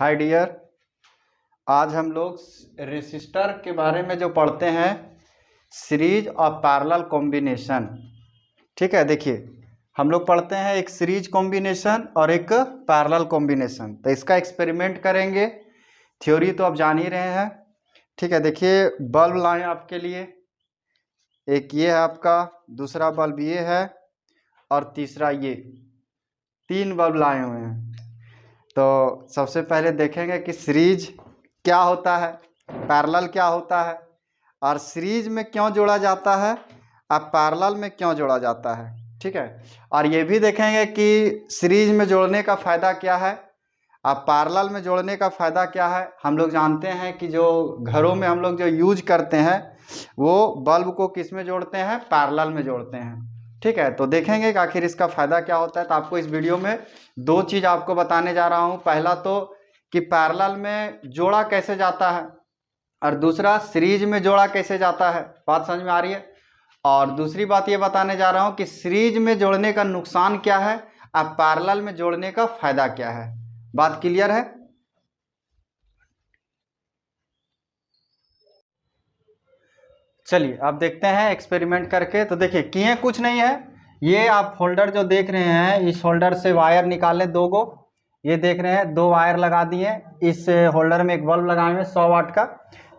Hi dear. आज हम लोग रेसिस्टर के बारे में जो पढ़ते हैं, सीरीज और पैरेलल कॉम्बिनेशन। ठीक है, देखिए हम लोग पढ़ते हैं एक सीरीज कॉम्बिनेशन और एक पैरेलल कॉम्बिनेशन। तो इसका एक्सपेरिमेंट करेंगे। थ्योरी तो आप जान ही रहे हैं। ठीक है, देखिए बल्ब लाए आपके लिए। एक ये है आपका, दूसरा बल्ब ये है और तीसरा ये। 3 बल्ब लाए हुए हैं। तो सबसे पहले देखेंगे कि सीरीज क्या होता है, पैरेलल क्या होता है, और सीरीज में क्यों जोड़ा जाता है और पैरेलल में क्यों जोड़ा जाता है। ठीक है, और ये भी देखेंगे कि सीरीज में जोड़ने का फ़ायदा क्या है और पैरेलल में जोड़ने का फ़ायदा क्या है। हम लोग जानते हैं कि जो घरों में हम लोग जो यूज करते हैं वो बल्ब को किस में जोड़ते हैं, पैरेलल में जोड़ते हैं। ठीक है, तो देखेंगे कि आखिर इसका फ़ायदा क्या होता है। तो आपको इस वीडियो में 2 चीज़ आपको बताने जा रहा हूँ। पहला तो कि पैरेलल में जोड़ा कैसे जाता है, और दूसरा सीरीज में जोड़ा कैसे जाता है। बात समझ में आ रही है। और दूसरी बात ये बताने जा रहा हूँ कि सीरीज में जोड़ने का नुकसान क्या है और पैरेलल में जोड़ने का फ़ायदा क्या है। बात क्लियर है। चलिए अब देखते हैं एक्सपेरिमेंट करके। तो देखिए किए कुछ नहीं है। ये आप होल्डर जो देख रहे हैं, इस होल्डर से वायर निकाले 2 गो। ये देख रहे हैं 2 वायर लगा दिए। इस होल्डर में एक बल्ब लगाए हुए 100 वाट का।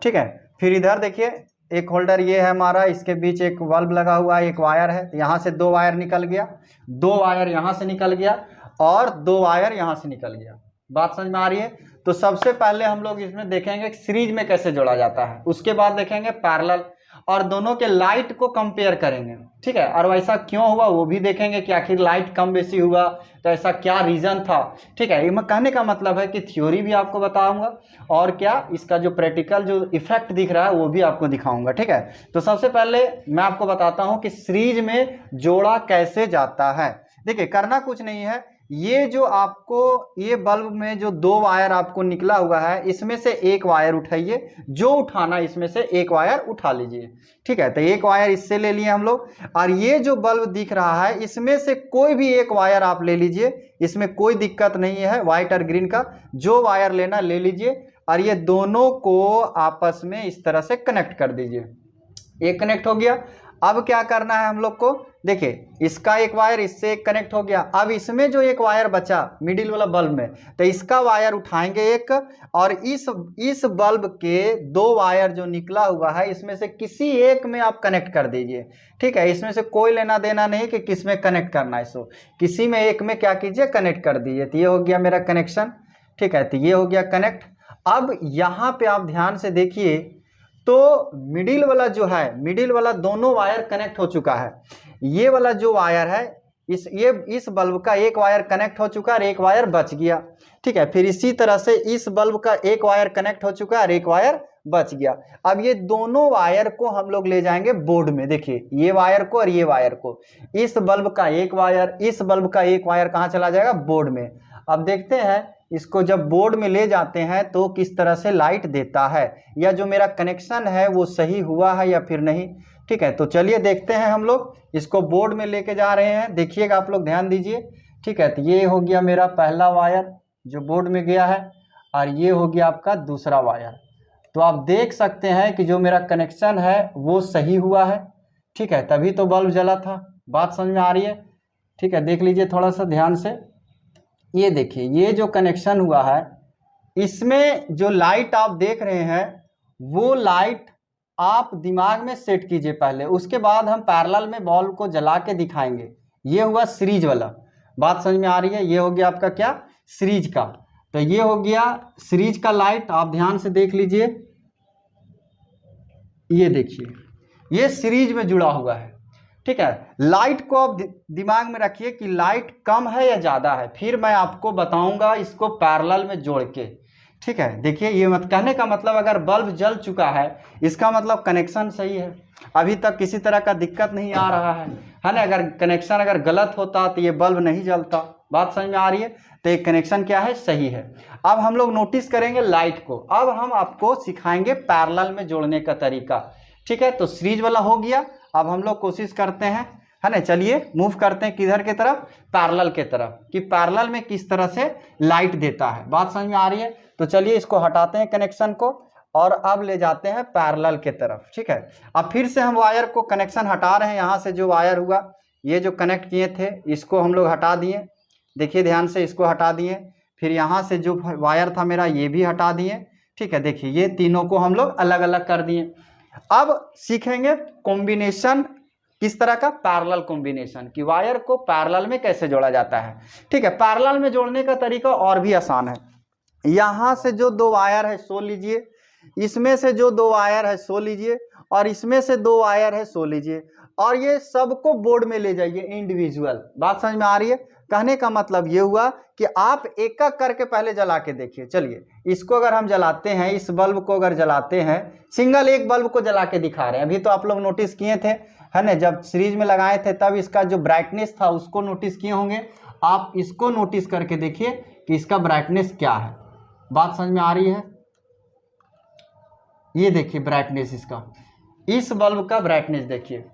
ठीक है, फिर इधर देखिए एक होल्डर ये है हमारा, इसके बीच एक बल्ब लगा हुआ है, एक वायर है। यहाँ से 2 वायर निकल गया, 2 वायर यहाँ से निकल गया और 2 वायर यहाँ से निकल गया। बात समझ में आ रही है। तो सबसे पहले हम लोग इसमें देखेंगे सीरीज में कैसे जोड़ा जाता है, उसके बाद देखेंगे पैरेलल, और दोनों के लाइट को कंपेयर करेंगे। ठीक है, और वैसा क्यों हुआ वो भी देखेंगे कि आखिर लाइट कम बेसी हुआ तो ऐसा क्या रीज़न था। ठीक है, ये मैं कहने का मतलब है कि थ्योरी भी आपको बताऊंगा और क्या इसका जो प्रैक्टिकल जो इफेक्ट दिख रहा है वो भी आपको दिखाऊंगा। ठीक है, तो सबसे पहले मैं आपको बताता हूं कि सीरीज में जोड़ा कैसे जाता है। देखिए करना कुछ नहीं है। ये जो आपको ये बल्ब में जो 2 वायर आपको निकला हुआ है, इसमें से एक वायर उठाइए, जो उठाना इसमें से एक वायर उठा लीजिए। ठीक है, तो एक वायर इससे ले लिए हम लोग, और ये जो बल्ब दिख रहा है इसमें से कोई भी एक वायर आप ले लीजिए, इसमें कोई दिक्कत नहीं है। व्हाइट और ग्रीन का जो वायर लेना ले लीजिए, और ये दोनों को आपस में इस तरह से कनेक्ट कर दीजिए। ये कनेक्ट हो गया। अब क्या करना है हम लोग को, देखिए इसका एक वायर इससे एक कनेक्ट हो गया। अब इसमें जो एक वायर बचा मिडिल वाला बल्ब में, तो इसका वायर उठाएंगे एक, और इस बल्ब के 2 वायर जो निकला हुआ है इसमें से किसी एक में आप कनेक्ट कर दीजिए। ठीक है, इसमें से कोई लेना देना नहीं कि किस में कनेक्ट करना है, सो किसी में एक में क्या कीजिए, कनेक्ट कर दीजिए। तो ये हो गया मेरा कनेक्शन। ठीक है, तो ये हो गया कनेक्ट। अब यहाँ पे आप ध्यान से देखिए, तो मिडिल वाला जो है, मिडिल वाला दोनों वायर कनेक्ट हो चुका है। ये वाला जो वायर है, इस बल्ब का एक वायर कनेक्ट हो चुका है और एक वायर बच गया। ठीक है, फिर इसी तरह से इस बल्ब का एक वायर कनेक्ट हो चुका है और एक वायर बच गया। अब ये दोनों वायर को हम लोग ले जाएंगे बोर्ड में। देखिए ये वायर को और ये वायर को, इस बल्ब का एक वायर, इस बल्ब का एक वायर कहाँ चला जाएगा, बोर्ड में। अब देखते हैं इसको जब बोर्ड में ले जाते हैं तो किस तरह से लाइट देता है, या जो मेरा कनेक्शन है वो सही हुआ है या फिर नहीं। ठीक है, तो चलिए देखते हैं। हम लोग इसको बोर्ड में लेके जा रहे हैं, देखिएगा आप लोग, ध्यान दीजिए। ठीक है, तो ये हो गया मेरा पहला वायर जो बोर्ड में गया है, और ये हो गया आपका दूसरा वायर। तो आप देख सकते हैं कि जो मेरा कनेक्शन है वो सही हुआ है। ठीक है, तभी तो बल्ब जला था। बात समझ में आ रही है। ठीक है, देख लीजिए थोड़ा सा ध्यान से। ये देखिए ये जो कनेक्शन हुआ है, इसमें जो लाइट आप देख रहे हैं वो लाइट आप दिमाग में सेट कीजिए पहले, उसके बाद हम पैरेलल में बल्ब को जला के दिखाएंगे। ये हुआ सीरीज वाला। बात समझ में आ रही है। ये हो गया आपका क्या, सीरीज का। तो ये हो गया सीरीज का लाइट। आप ध्यान से देख लीजिए, ये देखिए ये सीरीज में जुड़ा हुआ है। ठीक है, लाइट को आप दिमाग में रखिए कि लाइट कम है या ज़्यादा है, फिर मैं आपको बताऊंगा इसको पैरेलल में जोड़ के। ठीक है, देखिए ये मत कहने का मतलब अगर बल्ब जल चुका है इसका मतलब कनेक्शन सही है, अभी तक किसी तरह का दिक्कत नहीं आ रहा है ना। अगर कनेक्शन अगर गलत होता तो ये बल्ब नहीं जलता। बात समझ में आ रही है। तो ये कनेक्शन क्या है, सही है। अब हम लोग नोटिस करेंगे लाइट को। अब हम आपको सिखाएंगे पैरेलल में जोड़ने का तरीका। ठीक है, तो सीरीज वाला हो गया। अब हम लोग कोशिश करते हैं, है ना। चलिए मूव करते हैं किधर की तरफ, पैरेलल के तरफ, कि पैरेलल में किस तरह से लाइट देता है। बात समझ में आ रही है। तो चलिए इसको हटाते हैं कनेक्शन को और अब ले जाते हैं पैरेलल के तरफ। ठीक है, अब फिर से हम वायर को कनेक्शन हटा रहे हैं। यहाँ से जो वायर हुआ, ये जो कनेक्ट किए थे इसको हम लोग हटा दिए, देखिए ध्यान से, इसको हटा दिए। फिर यहाँ से जो वायर था मेरा ये भी हटा दिए। ठीक है, देखिए ये तीनों को हम लोग अलग अलग कर दिए। अब सीखेंगे कॉम्बिनेशन किस तरह का, पैरेलल कॉम्बिनेशन, कि वायर को पैरेलल में कैसे जोड़ा जाता है। ठीक है, पैरेलल में जोड़ने का तरीका और भी आसान है। यहाँ से जो दो वायर है सो लीजिए, इसमें से जो दो वायर है सो लीजिए, और इसमें से दो वायर है सो लीजिए, और ये सबको बोर्ड में ले जाइए इंडिविजुअल। बात समझ में आ रही है। कहने का मतलब ये हुआ कि आप एक एक करके पहले जला के देखिए। चलिए इसको अगर हम जलाते हैं, इस बल्ब को अगर जलाते हैं, सिंगल एक बल्ब को जला के दिखा रहे हैं। अभी तो आप लोग नोटिस किए थे, है ना, जब सीरीज में लगाए थे तब इसका जो ब्राइटनेस था उसको नोटिस किए होंगे। आप इसको नोटिस करके देखिए कि इसका ब्राइटनेस क्या है। बात समझ में आ रही है। ये देखिए ब्राइटनेस इसका, इस बल्ब का ब्राइटनेस देखिए,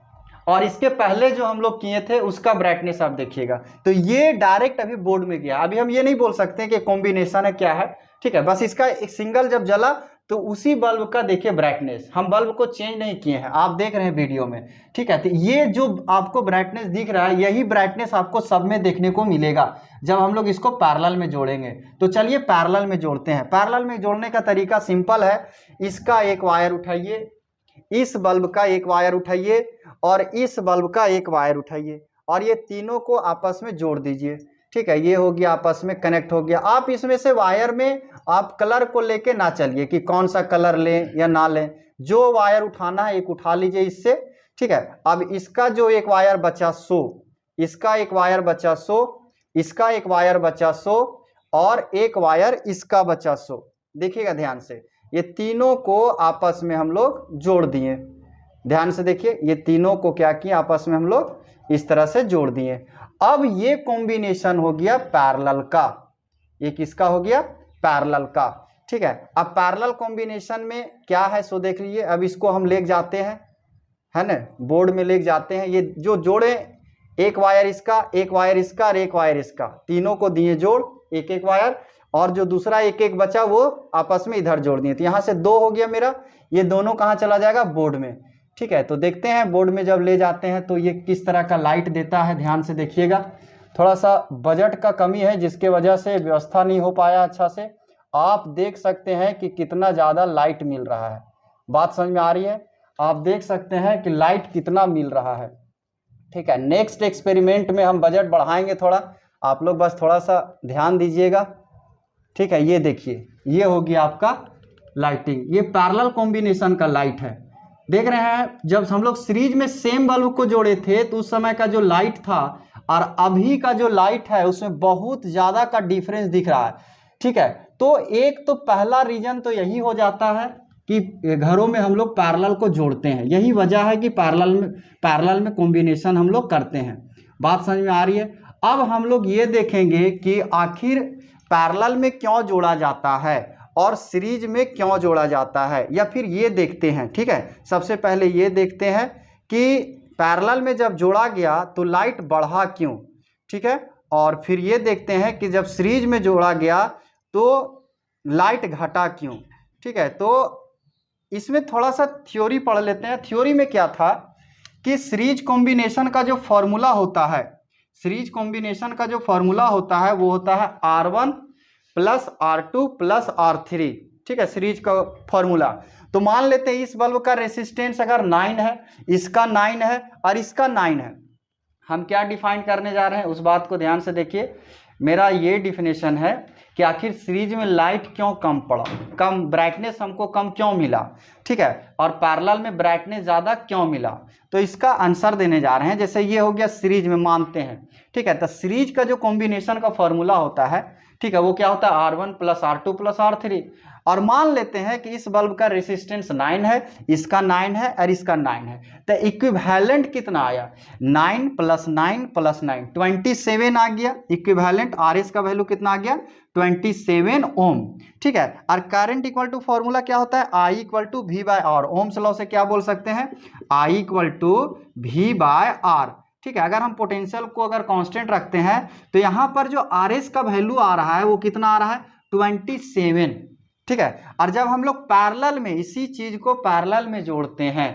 और इसके पहले जो हम लोग किए थे उसका ब्राइटनेस आप देखिएगा। तो ये डायरेक्ट अभी बोर्ड में गया। अभी हम ये नहीं बोल सकते कि कॉम्बिनेशन है क्या है। ठीक है, बस इसका एक सिंगल जब जला तो उसी बल्ब का देखिए ब्राइटनेस, हम बल्ब को चेंज नहीं किए हैं, आप देख रहे हैं वीडियो में। ठीक है, तो ये जो आपको ब्राइटनेस दिख रहा है, यही ब्राइटनेस आपको सब में देखने को मिलेगा जब हम लोग इसको पैरेलल में जोड़ेंगे। तो चलिए पैरेलल में जोड़ते हैं। पैरेलल में जोड़ने का तरीका सिंपल है। इसका एक वायर उठाइए, इस बल्ब का एक वायर उठाइए, और इस बल्ब का एक वायर उठाइए, और ये तीनों को आपस में जोड़ दीजिए। ठीक है, ये हो गया, आपस में कनेक्ट हो गया। आप इसमें से वायर में आप कलर को लेके ना चलिए कि कौन सा कलर लें या ना लें, जो वायर उठाना है एक उठा लीजिए इससे। ठीक है, अब इसका जो एक वायर बचा सो, इसका एक वायर बचा सो, इसका एक वायर बचा सो, और एक वायर इसका बचा सो। देखिएगा ध्यान से, ये तीनों को आपस में हम लोग जोड़ दिए। ध्यान से देखिए, ये तीनों को क्या किया, आपस में हम लोग इस तरह से जोड़ दिए। अब ये कॉम्बिनेशन हो गया पैरेलल का। ये किसका हो गया, पैरेलल का। ठीक है, अब पैरेलल कॉम्बिनेशन में क्या है सो देख लीजिए। अब इसको हम ले जाते हैं, है ना, बोर्ड में ले जाते हैं। ये जो जोड़े, एक वायर इसका, एक वायर इसका, और एक वायर इसका, तीनों को दिए जोड़, एक एक वायर, और जो दूसरा एक एक बचा वो आपस में इधर जोड़ दिए। तो यहाँ से दो हो गया मेरा, ये दोनों कहाँ चला जाएगा, बोर्ड में। ठीक है, तो देखते हैं बोर्ड में जब ले जाते हैं तो ये किस तरह का लाइट देता है। ध्यान से देखिएगा, थोड़ा सा बजट का कमी है जिसके वजह से व्यवस्था नहीं हो पाया अच्छा से। आप देख सकते हैं कि कितना ज़्यादा लाइट मिल रहा है। बात समझ में आ रही है। आप देख सकते हैं कि लाइट कितना मिल रहा है। ठीक है, नेक्स्ट एक्सपेरिमेंट में हम बजट बढ़ाएंगे थोड़ा, आप लोग बस थोड़ा सा ध्यान दीजिएगा। ठीक है, ये देखिए, ये होगी आपका लाइटिंग। ये पैरेलल कॉम्बिनेशन का लाइट है। देख रहे हैं, जब हम लोग सीरीज में सेम बल्ब को जोड़े थे तो उस समय का जो लाइट था और अभी का जो लाइट है उसमें बहुत ज़्यादा का डिफरेंस दिख रहा है। ठीक है, तो एक तो पहला रीजन तो यही हो जाता है कि घरों में हम लोग पैरेलल को जोड़ते हैं। यही वजह है कि पैरेलल में कॉम्बिनेशन हम लोग करते हैं। बात समझ में आ रही है। अब हम लोग ये देखेंगे कि आखिर पैरेलल में क्यों जोड़ा जाता है और सीरीज में क्यों जोड़ा जाता है, या फिर ये देखते हैं। ठीक है, सबसे पहले ये देखते हैं कि पैरेलल में जब जोड़ा गया तो लाइट बढ़ा क्यों। ठीक है, और फिर ये देखते हैं कि जब सीरीज में जोड़ा गया तो लाइट घटा क्यों। ठीक है, तो इसमें थोड़ा सा थ्योरी पढ़ लेते हैं। थ्योरी में क्या था कि सीरीज कॉम्बिनेशन का जो फॉर्मूला होता है, सीरीज कॉम्बिनेशन का जो फॉर्मूला होता है वो होता है R1 plus R2 plus R3। ठीक है, सीरीज का फॉर्मूला। तो मान लेते हैं इस बल्ब का रेसिस्टेंस अगर 9 है, इसका 9 है और इसका 9 है। हम क्या डिफाइन करने जा रहे हैं उस बात को ध्यान से देखिए। मेरा ये डिफिनेशन है कि आखिर सीरीज में लाइट क्यों कम पड़ा, कम ब्राइटनेस हमको कम क्यों मिला। ठीक है, और पैरेलल में ब्राइटनेस ज़्यादा क्यों मिला। तो इसका आंसर देने जा रहे हैं। जैसे ये हो गया सीरीज में, मानते हैं। ठीक है, तो सीरीज का जो कॉम्बिनेशन का फॉर्मूला होता है, ठीक है, वो क्या होता है R1 plus R2 plus R3। और मान लेते हैं कि इस बल्ब का रेसिस्टेंस 9 है, इसका 9 है और इसका 9 है। तो इक्विवेलेंट कितना आया, 9 प्लस 9 प्लस 9 27 आ गया। इक्विवेलेंट RS का वैल्यू कितना आ गया, 27 ओम। ठीक है, और करंट इक्वल टू फॉर्मूला क्या होता है, I equal to V by R। Ohm's law से क्या बोल सकते हैं, I equal to V by R। ठीक है। अगर हम पोटेंशियल को अगर कांस्टेंट रखते हैं तो यहाँ पर जो आर एस का वैल्यू आ रहा है वो कितना आ रहा है 27, ठीक है। और जब हम लोग पैरेलल में इसी चीज को पैरेलल में जोड़ते हैं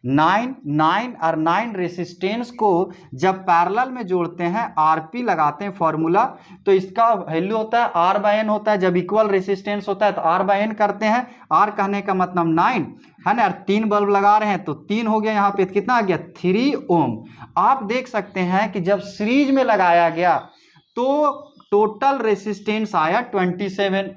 9 और 9 रेसिस्टेंस को जब पैरेलल में जोड़ते हैं आरपी लगाते हैं फॉर्मूला, तो इसका वैल्यू होता है आर बाय एन होता है। जब इक्वल रेसिस्टेंस होता है तो आर बाय एन करते हैं, आर कहने का मतलब 9 है ना, 3 बल्ब लगा रहे हैं तो 3 हो गया, यहाँ पे कितना आ गया 3 ओम। आप देख सकते हैं कि जब सीरीज में लगाया गया तो टोटल रेसिस्टेंस आया 27,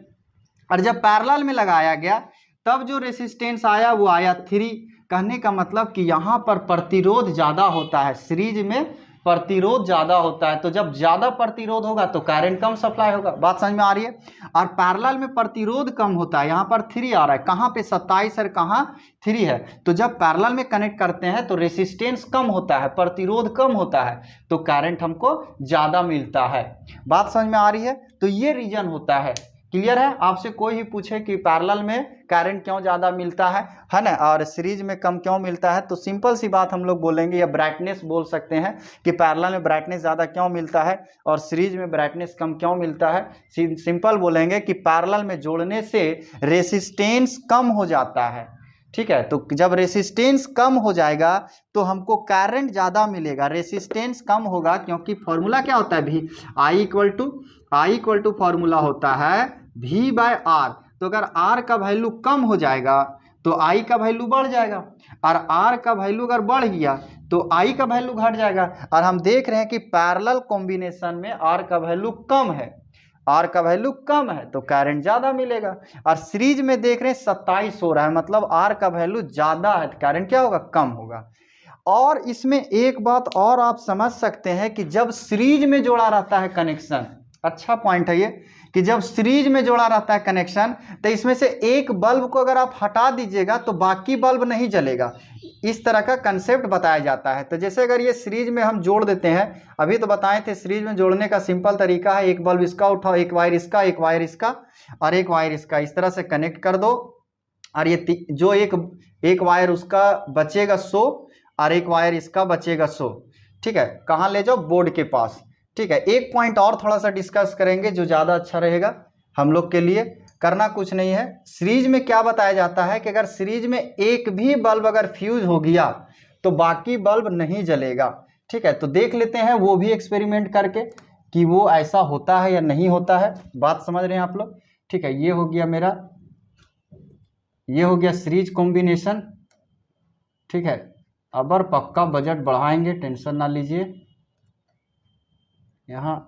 और जब पैरेलल में लगाया गया तब जो रेसिस्टेंस आया वो आया 3। कहने का मतलब कि यहाँ पर प्रतिरोध ज़्यादा होता है, सीरीज में प्रतिरोध ज़्यादा होता है, तो जब ज़्यादा प्रतिरोध होगा तो करंट कम सप्लाई होगा। बात समझ में आ रही है। और पैरेलल में प्रतिरोध कम होता है, यहाँ पर 3 आ रहा है, कहाँ पे 27 और कहाँ 3 है, तो जब पैरेलल में कनेक्ट करते हैं तो रेसिस्टेंस कम होता है, प्रतिरोध कम होता है, तो करंट हमको ज़्यादा मिलता है। बात समझ में आ रही है। तो ये रीजन होता है। क्लियर है। आपसे कोई भी पूछे कि पैरेलल में करंट क्यों ज़्यादा मिलता है ना, और सीरीज में कम क्यों मिलता है, तो सिंपल सी बात हम लोग बोलेंगे, या ब्राइटनेस बोल सकते हैं कि पैरेलल में ब्राइटनेस ज़्यादा क्यों मिलता है और सीरीज में ब्राइटनेस कम क्यों मिलता है। सिंपल बोलेंगे कि पैरेलल में जोड़ने से रेसिस्टेंस कम हो जाता है, ठीक है। तो जब रेसिस्टेंस कम हो जाएगा तो हमको करंट ज़्यादा मिलेगा, रेसिस्टेंस कम होगा, क्योंकि फॉर्मूला क्या होता है भी आई इक्वल टू फॉर्मूला होता है V बाय आर। तो अगर R का वैल्यू कम हो जाएगा तो I का वैल्यू बढ़ जाएगा, और R का वैल्यू अगर बढ़ गया तो I का वैल्यू घट जाएगा। और हम देख रहे हैं कि पैरेलल कॉम्बिनेशन में R का वैल्यू कम है, R का वैल्यू कम है तो करंट ज़्यादा मिलेगा। और सीरीज में देख रहे हैं 27 हो रहा है, मतलब R का वैल्यू ज़्यादा है तो करंट क्या होगा, कम होगा। और इसमें एक बात और आप समझ सकते हैं कि जब सीरीज में जोड़ा रहता है कनेक्शन, अच्छा पॉइंट है ये, कि जब सीरीज में जोड़ा रहता है कनेक्शन तो इसमें से एक बल्ब को अगर आप हटा दीजिएगा तो बाकी बल्ब नहीं जलेगा, इस तरह का कंसेप्ट बताया जाता है। तो जैसे अगर ये सीरीज में हम जोड़ देते हैं, अभी तो बताए थे सीरीज में जोड़ने का सिंपल तरीका है, एक बल्ब इसका उठाओ, एक वायर इसका, एक वायर इसका और एक वायर इसका, इस तरह से कनेक्ट कर दो, और ये जो एक वायर उसका बचेगा 100 और एक वायर इसका बचेगा 100, ठीक है। कहाँ ले जाओ, बोर्ड के पास, ठीक है। एक पॉइंट और थोड़ा सा डिस्कस करेंगे जो ज़्यादा अच्छा रहेगा हम लोग के लिए। करना कुछ नहीं है, सीरीज में क्या बताया जाता है कि अगर सीरीज में एक भी बल्ब अगर फ्यूज हो गया तो बाकी बल्ब नहीं जलेगा, ठीक है। तो देख लेते हैं वो भी एक्सपेरिमेंट करके कि वो ऐसा होता है या नहीं होता है। बात समझ रहे हैं आप लोग, ठीक है। ये हो गया मेरा, ये हो गया सीरीज कॉम्बिनेशन, ठीक है। अबर पक्का बजट बढ़ाएंगे, टेंशन ना लीजिए। यहाँ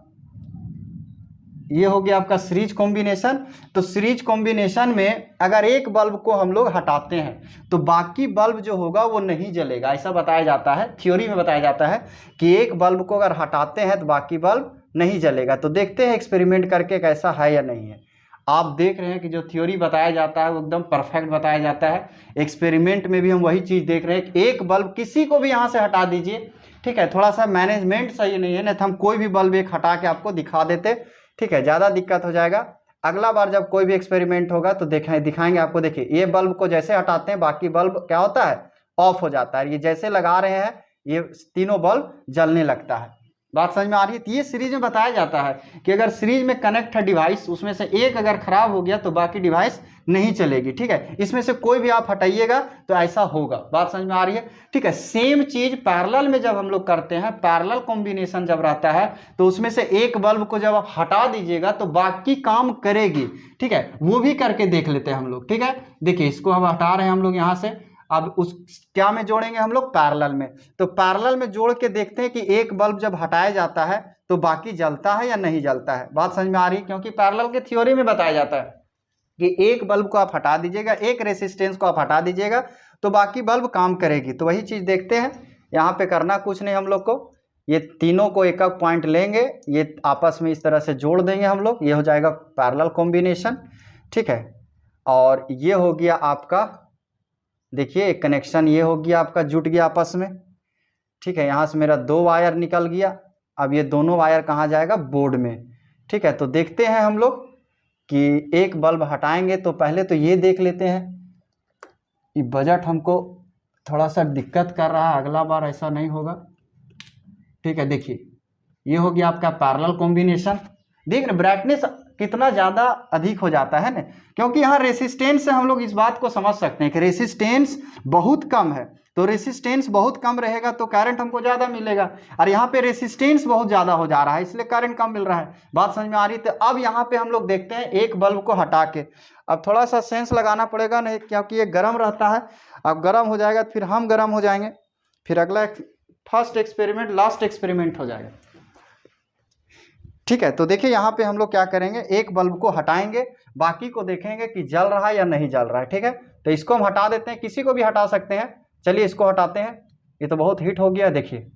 ये हो गया आपका सीरीज कॉम्बिनेशन। तो सीरीज कॉम्बिनेशन में अगर एक बल्ब को हम लोग हटाते हैं तो बाकी बल्ब जो होगा वो नहीं जलेगा, ऐसा बताया जाता है, थ्योरी में बताया जाता है कि एक बल्ब को अगर हटाते हैं तो बाकी बल्ब नहीं जलेगा। तो देखते हैं एक्सपेरिमेंट करके कैसा है या नहीं है। आप देख रहे हैं कि जो थ्योरी बताया जाता है वो एकदम परफेक्ट बताया जाता है। एक्सपेरिमेंट में भी हम वही चीज़ देख रहे हैं कि एक बल्ब किसी को भी यहाँ से हटा दीजिए, ठीक है। थोड़ा सा मैनेजमेंट सही नहीं है, नहीं तो हम कोई भी बल्ब एक हटा के आपको दिखा देते, ठीक है। ज़्यादा दिक्कत हो जाएगा। अगला बार जब कोई भी एक्सपेरिमेंट होगा तो दिखाएंगे आपको। देखिए ये बल्ब को जैसे हटाते हैं बाकी बल्ब क्या होता है, ऑफ हो जाता है। ये जैसे लगा रहे हैं ये तीनों बल्ब जलने लगता है। बात समझ में आ रही है। तो ये सीरीज में बताया जाता है कि अगर सीरीज में कनेक्ट है डिवाइस, उसमें से एक अगर खराब हो गया तो बाकी डिवाइस नहीं चलेगी, ठीक है। इसमें से कोई भी आप हटाइएगा तो ऐसा होगा। बात समझ में आ रही है, ठीक है। सेम चीज पैरेलल में जब हम लोग करते हैं, पैरेलल कॉम्बिनेशन जब रहता है तो उसमें से एक बल्ब को जब आप हटा दीजिएगा तो बाकी काम करेगी, ठीक है। वो भी करके देख लेते हैं हम लोग, ठीक है। देखिए इसको हम हटा रहे हैं हम लोग यहाँ से, अब उस क्या में जोड़ेंगे हम लोग, पैरेलल में। तो पैरेलल में जोड़ के देखते हैं कि एक बल्ब जब हटाया जाता है तो बाकी जलता है या नहीं जलता है। बात समझ में आ रही है, क्योंकि पैरेलल के थ्योरी में बताया जाता है कि एक बल्ब को आप हटा दीजिएगा, एक रेसिस्टेंस को आप हटा दीजिएगा तो बाकी बल्ब काम करेगी। तो वही चीज़ देखते हैं। यहाँ पे करना कुछ नहीं हम लोग को, ये तीनों को एक एक पॉइंट लेंगे, ये आपस में इस तरह से जोड़ देंगे हम लोग, ये हो जाएगा पैरेलल कॉम्बिनेशन, ठीक है। और ये हो गया आपका, देखिए एक कनेक्शन ये हो गया आपका, जुट गया आपस में, ठीक है। यहाँ से मेरा 2 वायर निकल गया। अब ये दोनों वायर कहाँ जाएगा, बोर्ड में, ठीक है। तो देखते हैं हम लोग कि एक बल्ब हटाएंगे तो पहले तो ये देख लेते हैं कि बजट हमको थोड़ा सा दिक्कत कर रहा है, अगला बार ऐसा नहीं होगा। ठीक है, देखिए ये हो गया आपका पैरेलल कॉम्बिनेशन। देख रहे ब्राइटनेस कितना ज़्यादा अधिक हो जाता है ना, क्योंकि यहाँ रेसिस्टेंस से हम लोग इस बात को समझ सकते हैं कि रेसिस्टेंस बहुत कम है, तो रेसिस्टेंस बहुत कम रहेगा तो करंट हमको ज़्यादा मिलेगा, और यहाँ पे रेसिस्टेंस बहुत ज़्यादा हो जा रहा है इसलिए करंट कम मिल रहा है। बात समझ में आ रही है? तो अब यहाँ पे हम लोग देखते हैं एक बल्ब को हटा के, अब थोड़ा सा सेंस लगाना पड़ेगा नहीं, क्योंकि ये गर्म रहता है, अब गर्म हो जाएगा फिर हम गर्म हो जाएंगे, फिर अगला फर्स्ट एक्सपेरिमेंट लास्ट एक्सपेरिमेंट हो जाएगा। ठीक है, तो देखिए यहाँ पे हम लोग क्या करेंगे, एक बल्ब को हटाएंगे, बाकी को देखेंगे कि जल रहा है या नहीं जल रहा है। ठीक है, तो इसको हम हटा देते हैं, किसी को भी हटा सकते हैं। चलिए इसको हटाते हैं, ये तो बहुत हीट हो गया। देखिए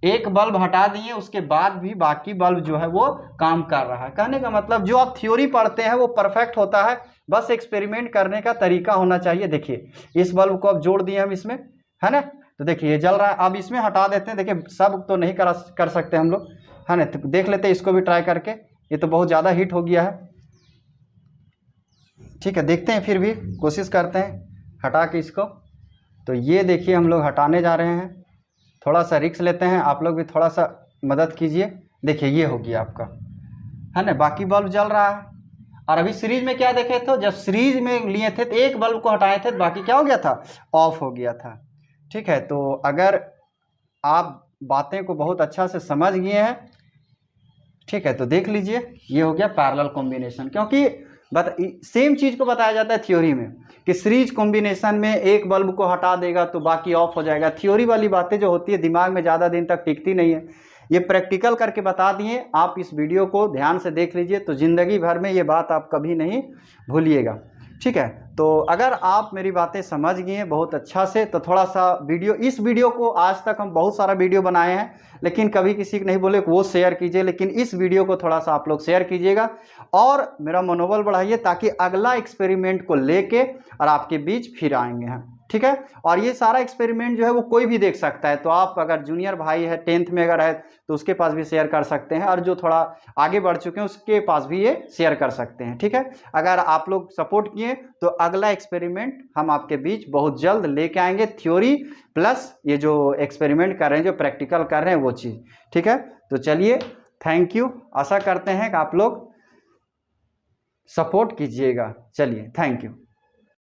एक बल्ब हटा दिए, उसके बाद भी बाकी बल्ब जो है वो काम कर रहा है। कहने का मतलब जो आप थ्योरी पढ़ते हैं वो परफेक्ट होता है, बस एक्सपेरिमेंट करने का तरीका होना चाहिए। देखिए इस बल्ब को अब जोड़ दिए हम इसमें, है ना, तो देखिए ये जल रहा है। अब इसमें हटा देते हैं, देखिए सब तो नहीं कर सकते हम लोग, है ना, तो देख लेते हैं इसको भी ट्राई करके। ये तो बहुत ज़्यादा हीट हो गया है। ठीक है, देखते हैं, फिर भी कोशिश करते हैं हटा के इसको। तो ये देखिए हम लोग हटाने जा रहे हैं, थोड़ा सा रिस्क लेते हैं, आप लोग भी थोड़ा सा मदद कीजिए। देखिए ये हो गया आपका, है ना, बाकी बल्ब जल रहा है। और अभी सीरीज में क्या देखे थे, जब सीरीज में लिए थे तो एक बल्ब को हटाए थे, बाकी क्या हो गया था, ऑफ हो गया था। ठीक है, तो अगर आप बातें को बहुत अच्छा से समझ गए हैं, ठीक है, तो देख लीजिए ये हो गया पैरेलल कॉम्बिनेशन। क्योंकि सेम चीज को बताया जाता है थ्योरी में कि सीरीज कॉम्बिनेशन में एक बल्ब को हटा देगा तो बाकी ऑफ हो जाएगा। थ्योरी वाली बातें जो होती है दिमाग में ज़्यादा दिन तक टिकती नहीं है, ये प्रैक्टिकल करके बता दिए। आप इस वीडियो को ध्यान से देख लीजिए तो जिंदगी भर में ये बात आप कभी नहीं भूलिएगा। ठीक है, तो अगर आप मेरी बातें समझ गए हैं बहुत अच्छा से, तो थोड़ा सा इस वीडियो को, आज तक हम बहुत सारा वीडियो बनाए हैं लेकिन कभी किसी को नहीं बोले कि वो शेयर कीजिए, लेकिन इस वीडियो को थोड़ा सा आप लोग शेयर कीजिएगा और मेरा मनोबल बढ़ाइए, ताकि अगला एक्सपेरिमेंट को लेके और आपके बीच फिर आएंगे हम। ठीक है, और ये सारा एक्सपेरिमेंट जो है वो कोई भी देख सकता है, तो आप अगर जूनियर भाई है 10th में अगर है तो उसके पास भी शेयर कर सकते हैं, और जो थोड़ा आगे बढ़ चुके हैं उसके पास भी ये शेयर कर सकते हैं। ठीक है, अगर आप लोग सपोर्ट किए तो अगला एक्सपेरिमेंट हम आपके बीच बहुत जल्द लेके आएंगे, थ्योरी प्लस ये जो एक्सपेरिमेंट कर रहे हैं, जो प्रैक्टिकल कर रहे हैं वो चीज़। ठीक है, तो चलिए थैंक यू, आशा करते हैं कि आप लोग सपोर्ट कीजिएगा। चलिए थैंक यू।